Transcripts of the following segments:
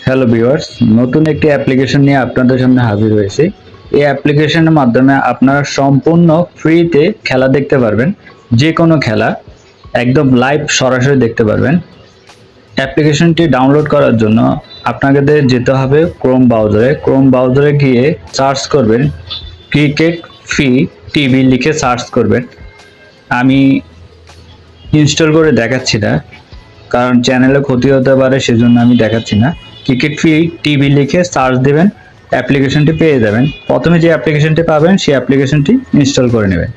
Hello viewers, নতুন একটি application নিয়ে আপনাদের সামনে হাজির হয়েছি। এই অ্যাপ্লিকেশনের মাধ্যমে আপনারা সম্পূর্ণ ফ্রিতে খেলা দেখতে পারবেন। যে কোনো খেলা একদম লাইভ সরাসরি দেখতে পারবেন। অ্যাপ্লিকেশনটি ডাউনলোড করার জন্য আপনাদের যেতে হবে ক্রোম ব্রাউজারে গিয়ে সার্চ করবেন ক্রিকেট ফ্রি টিভি লিখে সার্চ করবেন। আমি ইনস্টল করে দেখাচ্ছি না, কারণ চ্যানেলে ক্ষতি হতে পারে, সেজন্য আমি দেখাচ্ছি না। ক্রিকেট ফ্রি টিভি লিখে সার্চ দেবেন, অ্যাপ্লিকেশনটি পেয়ে যাবেন। প্রথমে যে অ্যাপ্লিকেশনটি পাবেন সেই অ্যাপ্লিকেশনটি ইনস্টল করে নেবেন।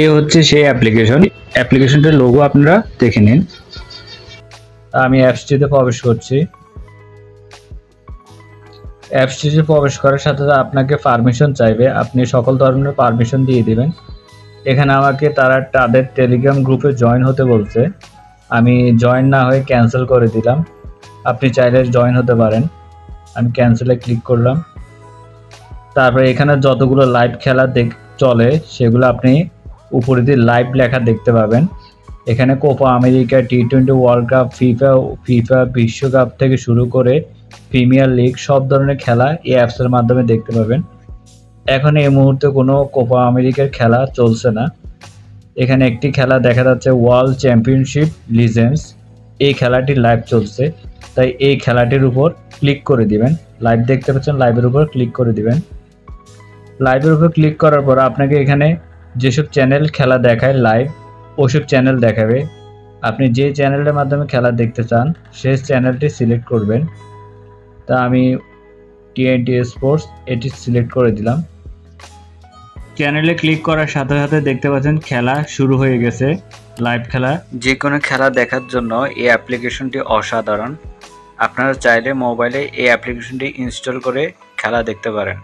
এই হচ্ছে সেই অ্যাপ্লিকেশনটির লোগো আপনারা দেখে নিন। আমি অ্যাপসটিতে প্রবেশ করছি। অ্যাপসটিতে প্রবেশ করার সাথে সাথে আপনাকে পারমিশন চাইবে, আপনি সকল ধরনের পারমিশন দিয়ে দিবেন। এখানে আমাকে তাদের টেলিগ্রাম গ্রুপে জয়েন হতে বলছে, আমি জয়েন না হয়ে ক্যান্সেল করে দিলাম। আপনি চাইলে জয়েন হতে পারেন। আমি ক্যান্সেলে ক্লিক করলাম। তারপরে এখানে যতগুলো লাইভ খেলা চলে সেগুলো আপনি উপরে দিয়ে লাইভ লেখা দেখতে পাবেন। এখানে কোপা আমেরিকা, টি-20 ওয়ার্ল্ড কাপ, ফিফা বিশ্বকাপ থেকে শুরু করে প্রিমিয়ার লিগ সব ধরনের খেলা এই অ্যাপসের মাধ্যমে দেখতে পাবেন। এখন এই মুহূর্তে কোনো কোপা আমেরিকার খেলা চলছে না। এখানে একটি খেলা দেখা যাচ্ছে, ওয়ার্ল্ড চ্যাম্পিয়নশিপ লিজেন্ডস। এই খেলাটি লাইভ চলছে, তাই এই খেলাটির উপর ক্লিক করে দিবেন। লাইভ দেখতে পাচ্ছেন, লাইভের উপর ক্লিক করে দিবেন। লাইভের উপর ক্লিক করার পর আপনাকে এখানে যেসব চ্যানেল খেলা দেখায় লাইভ, ওসব চ্যানেল দেখাবে। আপনি যে চ্যানেলের মাধ্যমে খেলা দেখতে চান সেই চ্যানেলটি সিলেক্ট করবেন। তা আমি TNT স্পোর্টস এটি সিলেক্ট করে দিলাম। চ্যানেলে ক্লিক করার সাথে সাথে দেখতে পাচ্ছেন খেলা শুরু হয়ে গেছে, লাইভ খেলা। যে কোনো খেলা দেখার জন্য এই অ্যাপ্লিকেশনটি অসাধারণ। আপনারা চাইলে মোবাইলে এই অ্যাপ্লিকেশনটি ইনস্টল করে খেলা দেখতে পারেন।